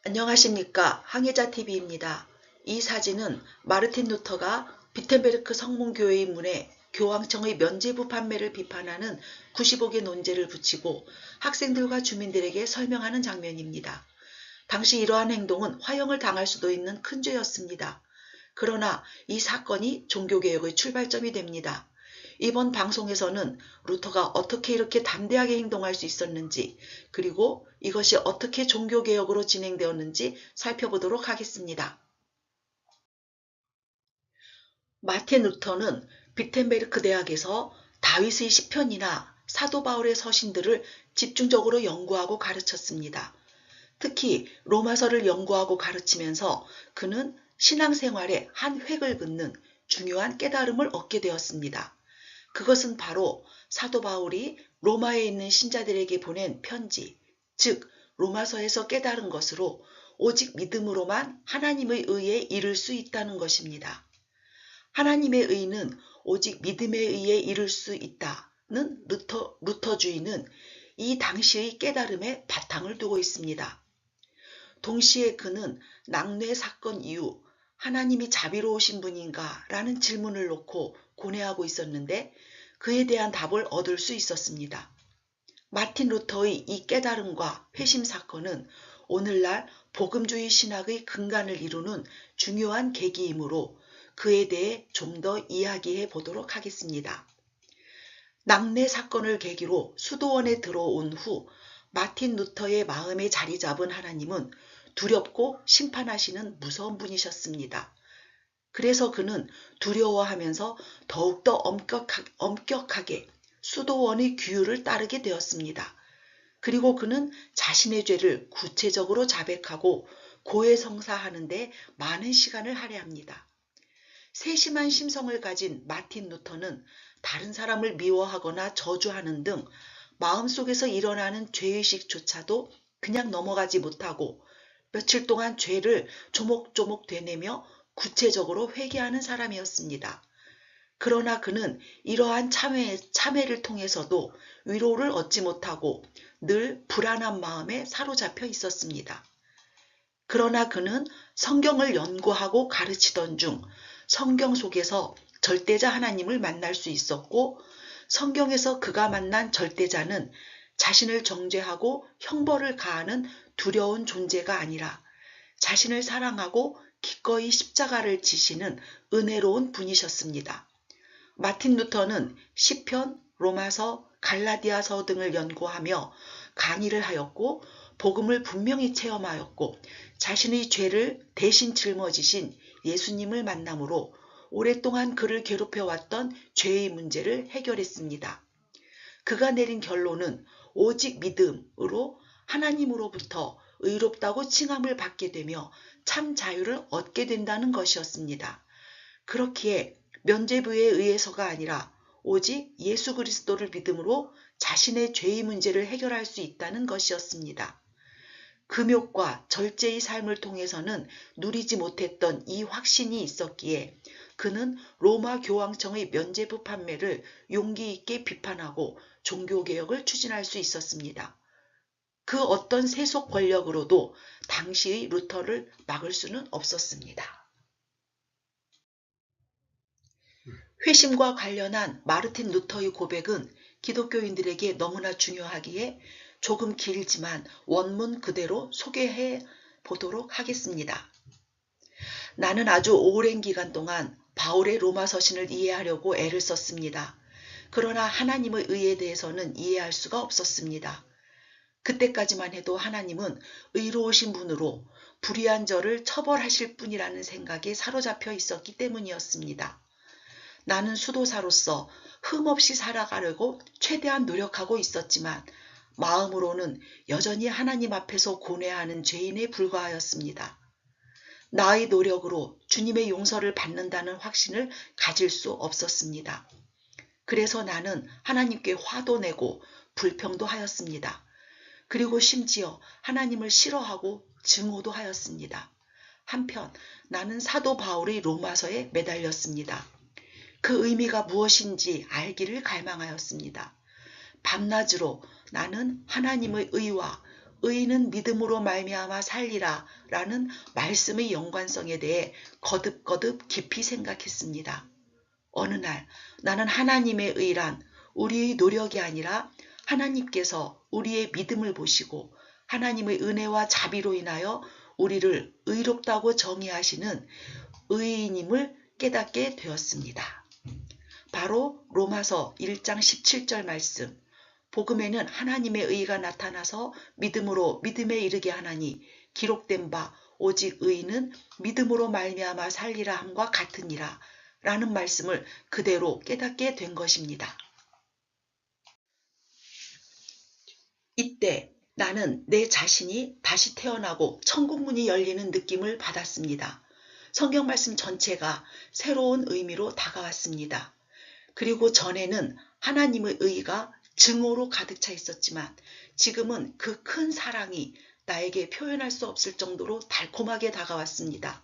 안녕하십니까. 항해자TV입니다. 이 사진은 마르틴 루터가 비텐베르크 성문교회의 문에 교황청의 면죄부 판매를 비판하는 95개 논제를 붙이고 학생들과 주민들에게 설명하는 장면입니다. 당시 이러한 행동은 화형을 당할 수도 있는 큰 죄였습니다. 그러나 이 사건이 종교개혁의 출발점이 됩니다. 이번 방송에서는 루터가 어떻게 이렇게 담대하게 행동할 수 있었는지, 그리고 이것이 어떻게 종교개혁으로 진행되었는지 살펴보도록 하겠습니다. 마틴 루터는 비텐베르크 대학에서 다윗의 시편이나 사도 바울의 서신들을 집중적으로 연구하고 가르쳤습니다. 특히 로마서를 연구하고 가르치면서 그는 신앙생활의 한 획을 긋는 중요한 깨달음을 얻게 되었습니다. 그것은 바로 사도 바울이 로마에 있는 신자들에게 보낸 편지, 즉 로마서에서 깨달은 것으로 오직 믿음으로만 하나님의 의에 이를 수 있다는 것입니다. 하나님의 의는 오직 믿음에 의해 이룰 수 있다는 루터주의는 이 당시의 깨달음에 바탕을 두고 있습니다. 동시에 그는 낙뢰 사건 이후 하나님이 자비로우신 분인가? 라는 질문을 놓고 고뇌하고 있었는데 그에 대한 답을 얻을 수 있었습니다. 마틴 루터의 이 깨달음과 회심 사건은 오늘날 복음주의 신학의 근간을 이루는 중요한 계기이므로 그에 대해 좀 더 이야기해 보도록 하겠습니다. 낙뢰 사건을 계기로 수도원에 들어온 후 마틴 루터의 마음에 자리 잡은 하나님은 두렵고 심판하시는 무서운 분이셨습니다. 그래서 그는 두려워하면서 더욱더 엄격하게 수도원의 규율을 따르게 되었습니다. 그리고 그는 자신의 죄를 구체적으로 자백하고 고해성사하는 데 많은 시간을 할애합니다. 세심한 심성을 가진 마틴 루터는 다른 사람을 미워하거나 저주하는 등 마음속에서 일어나는 죄의식조차도 그냥 넘어가지 못하고 며칠 동안 죄를 조목조목 되뇌며 구체적으로 회개하는 사람이었습니다. 그러나 그는 이러한 참회를 통해서도 위로를 얻지 못하고 늘 불안한 마음에 사로잡혀 있었습니다. 그러나 그는 성경을 연구하고 가르치던 중 성경 속에서 절대자 하나님을 만날 수 있었고 성경에서 그가 만난 절대자는 자신을 정죄하고 형벌을 가하는 두려운 존재가 아니라 자신을 사랑하고 기꺼이 십자가를 지시는 은혜로운 분이셨습니다. 마틴 루터는 시편, 로마서, 갈라디아서 등을 연구하며 강의를 하였고 복음을 분명히 체험하였고 자신의 죄를 대신 짊어지신 예수님을 만남으로 오랫동안 그를 괴롭혀왔던 죄의 문제를 해결했습니다. 그가 내린 결론은 오직 믿음으로 하나님으로부터 의롭다고 칭함을 받게 되며 참 자유를 얻게 된다는 것이었습니다. 그렇기에 면죄부에 의해서가 아니라 오직 예수 그리스도를 믿음으로 자신의 죄의 문제를 해결할 수 있다는 것이었습니다. 금욕과 절제의 삶을 통해서는 누리지 못했던 이 확신이 있었기에 그는 로마 교황청의 면죄부 판매를 용기 있게 비판하고 종교개혁을 추진할 수 있었습니다. 그 어떤 세속 권력으로도 당시의 루터를 막을 수는 없었습니다. 회심과 관련한 마르틴 루터의 고백은 기독교인들에게 너무나 중요하기에 조금 길지만 원문 그대로 소개해 보도록 하겠습니다. 나는 아주 오랜 기간 동안 바울의 로마 서신을 이해하려고 애를 썼습니다. 그러나 하나님의 의에 대해서는 이해할 수가 없었습니다. 그때까지만 해도 하나님은 의로우신 분으로 불의한 저를 처벌하실 분이라는 생각에 사로잡혀 있었기 때문이었습니다. 나는 수도사로서 흠없이 살아가려고 최대한 노력하고 있었지만 마음으로는 여전히 하나님 앞에서 고뇌하는 죄인에 불과하였습니다. 나의 노력으로 주님의 용서를 받는다는 확신을 가질 수 없었습니다. 그래서 나는 하나님께 화도 내고 불평도 하였습니다. 그리고 심지어 하나님을 싫어하고 증오도 하였습니다. 한편 나는 사도 바울의 로마서에 매달렸습니다. 그 의미가 무엇인지 알기를 갈망하였습니다. 밤낮으로 나는 하나님의 의와 의인은 믿음으로 말미암아 살리라 라는 말씀의 연관성에 대해 거듭거듭 깊이 생각했습니다. 어느 날 나는 하나님의 의란 우리의 노력이 아니라 하나님께서 우리의 믿음을 보시고 하나님의 은혜와 자비로 인하여 우리를 의롭다고 정의하시는 의인임을 깨닫게 되었습니다. 바로 로마서 1장 17절 말씀. 복음에는 하나님의 의가 나타나서 믿음으로 믿음에 이르게 하나니 기록된 바 오직 의인은 믿음으로 말미암아 살리라 함과 같으니라 라는 말씀을 그대로 깨닫게 된 것입니다. 이때 나는 내 자신이 다시 태어나고 천국문이 열리는 느낌을 받았습니다. 성경 말씀 전체가 새로운 의미로 다가왔습니다. 그리고 전에는 하나님의 의가 증오로 가득 차 있었지만 지금은 그 큰 사랑이 나에게 표현할 수 없을 정도로 달콤하게 다가왔습니다.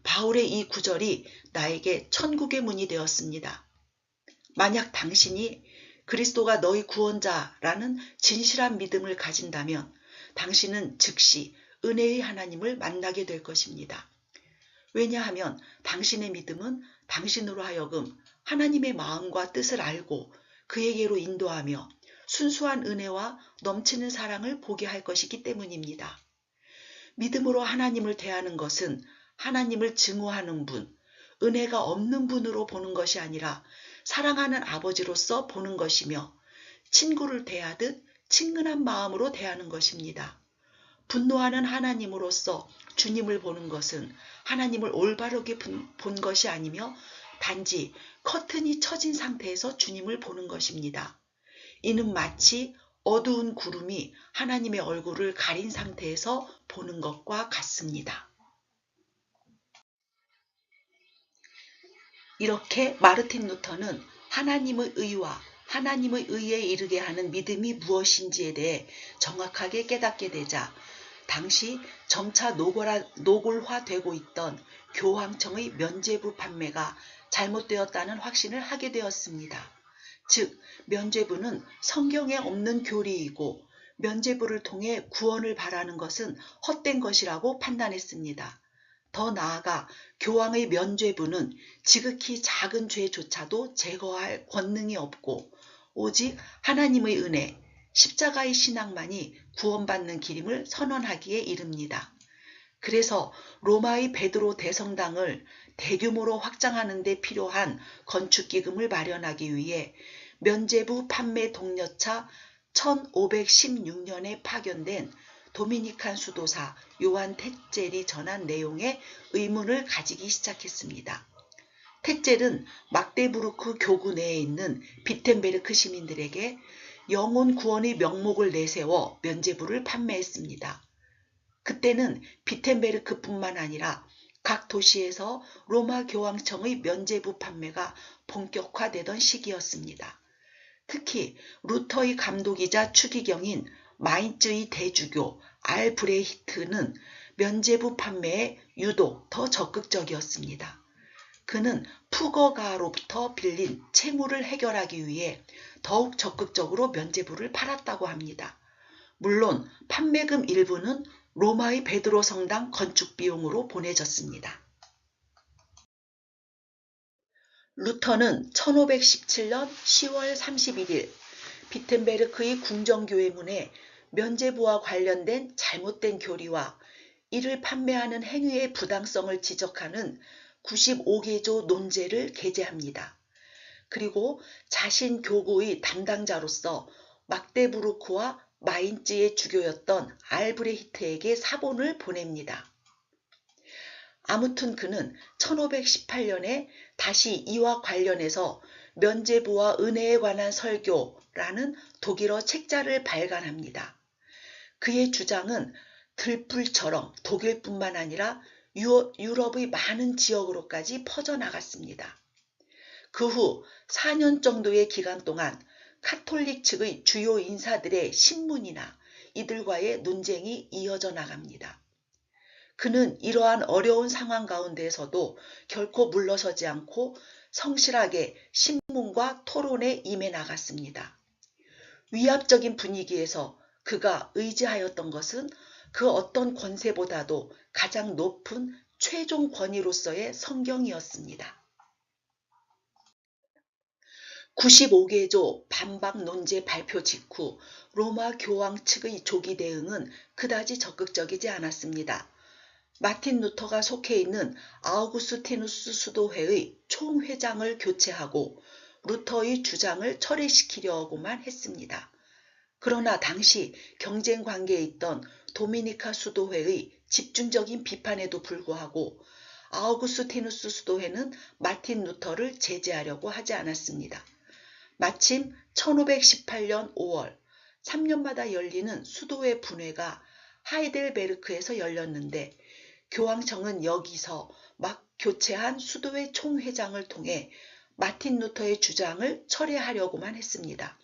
바울의 이 구절이 나에게 천국의 문이 되었습니다. 만약 당신이 그리스도가 너희 구원자라는 진실한 믿음을 가진다면 당신은 즉시 은혜의 하나님을 만나게 될 것입니다. 왜냐하면 당신의 믿음은 당신으로 하여금 하나님의 마음과 뜻을 알고 그에게로 인도하며 순수한 은혜와 넘치는 사랑을 보게 할 것이기 때문입니다. 믿음으로 하나님을 대하는 것은 하나님을 증오하는 분, 은혜가 없는 분으로 보는 것이 아니라 사랑하는 아버지로서 보는 것이며 친구를 대하듯 친근한 마음으로 대하는 것입니다. 분노하는 하나님으로서 주님을 보는 것은 하나님을 올바르게 본 것이 아니며 단지 커튼이 쳐진 상태에서 주님을 보는 것입니다. 이는 마치 어두운 구름이 하나님의 얼굴을 가린 상태에서 보는 것과 같습니다. 이렇게 마르틴 루터는 하나님의 의와 하나님의 의에 이르게 하는 믿음이 무엇인지에 대해 정확하게 깨닫게 되자 당시 점차 노골화되고 있던 교황청의 면죄부 판매가 잘못되었다는 확신을 하게 되었습니다. 즉 면죄부는 성경에 없는 교리이고 면죄부를 통해 구원을 바라는 것은 헛된 것이라고 판단했습니다. 더 나아가 교황의 면죄부는 지극히 작은 죄조차도 제거할 권능이 없고 오직 하나님의 은혜, 십자가의 신앙만이 구원받는 길임을 선언하기에 이릅니다. 그래서 로마의 베드로 대성당을 대규모로 확장하는 데 필요한 건축기금을 마련하기 위해 면죄부 판매 동료차 1516년에 파견된 도미니칸 수도사 요한 택젤이 전한 내용의 의문을 가지기 시작했습니다. 택젤은 막데부르크 교구 내에 있는 비텐베르크 시민들에게 영혼 구원의 명목을 내세워 면죄부를 판매했습니다. 그때는 비텐베르크뿐만 아니라 각 도시에서 로마 교황청의 면죄부 판매가 본격화되던 시기였습니다. 특히 루터의 감독이자 추기경인 마인츠의 대주교 알브레히트는 면죄부 판매에 유독 더 적극적이었습니다. 그는 푸거가로부터 빌린 채무를 해결하기 위해 더욱 적극적으로 면죄부를 팔았다고 합니다. 물론 판매금 일부는 로마의 베드로 성당 건축 비용으로 보내졌습니다. 루터는 1517년 10월 31일 비텐베르크의 궁정교회문에 면죄부와 관련된 잘못된 교리와 이를 판매하는 행위의 부당성을 지적하는 95개조 논제를 게재합니다. 그리고 자신 교구의 담당자로서 막데부르크와 마인츠의 주교였던 알브레히트에게 사본을 보냅니다. 아무튼 그는 1518년에 다시 이와 관련해서 면죄부와 은혜에 관한 설교라는 독일어 책자를 발간합니다. 그의 주장은 들불처럼 독일뿐만 아니라 유럽의 많은 지역으로까지 퍼져나갔습니다. 그 후 4년 정도의 기간 동안 카톨릭 측의 주요 인사들의 신문이나 이들과의 논쟁이 이어져 나갑니다. 그는 이러한 어려운 상황 가운데에서도 결코 물러서지 않고 성실하게 신문과 토론에 임해 나갔습니다. 위압적인 분위기에서 그가 의지하였던 것은 그 어떤 권세보다도 가장 높은 최종 권위로서의 성경이었습니다. 95개조 반박 논제 발표 직후 로마 교황 측의 조기 대응은 그다지 적극적이지 않았습니다. 마틴 루터가 속해 있는 아우구스티누스 수도회의 총회장을 교체하고 루터의 주장을 철회시키려고만 했습니다. 그러나 당시 경쟁 관계에 있던 도미니카 수도회의 집중적인 비판에도 불구하고 아우구스티누스 수도회는 마틴 루터를 제재하려고 하지 않았습니다. 마침 1518년 5월 3년마다 열리는 수도회 분회가 하이델베르크에서 열렸는데 교황청은 여기서 막 교체한 수도회 총회장을 통해 마틴 루터의 주장을 철회하려고만 했습니다.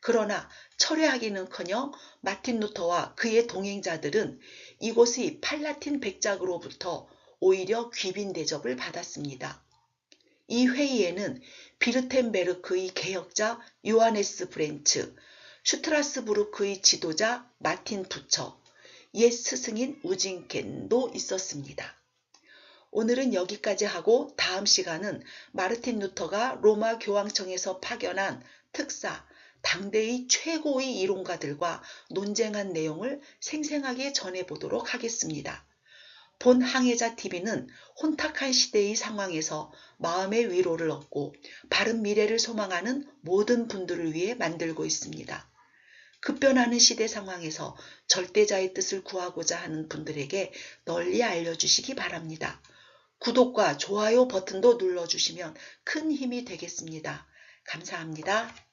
그러나 철회하기는커녕 마틴 루터와 그의 동행자들은 이곳의 팔라틴 백작으로부터 오히려 귀빈 대접을 받았습니다. 이 회의에는 비르텐베르크의 개혁자 요하네스 브렌츠, 슈트라스부르크의 지도자 마틴 부처, 옛 스승인 우징켄도 있었습니다. 오늘은 여기까지 하고 다음 시간은 마르틴 루터가 로마 교황청에서 파견한 특사, 당대의 최고의 이론가들과 논쟁한 내용을 생생하게 전해보도록 하겠습니다. 본 항해자TV는 혼탁한 시대의 상황에서 마음의 위로를 얻고 바른 미래를 소망하는 모든 분들을 위해 만들고 있습니다. 급변하는 시대 상황에서 절대자의 뜻을 구하고자 하는 분들에게 널리 알려주시기 바랍니다. 구독과 좋아요 버튼도 눌러주시면 큰 힘이 되겠습니다. 감사합니다.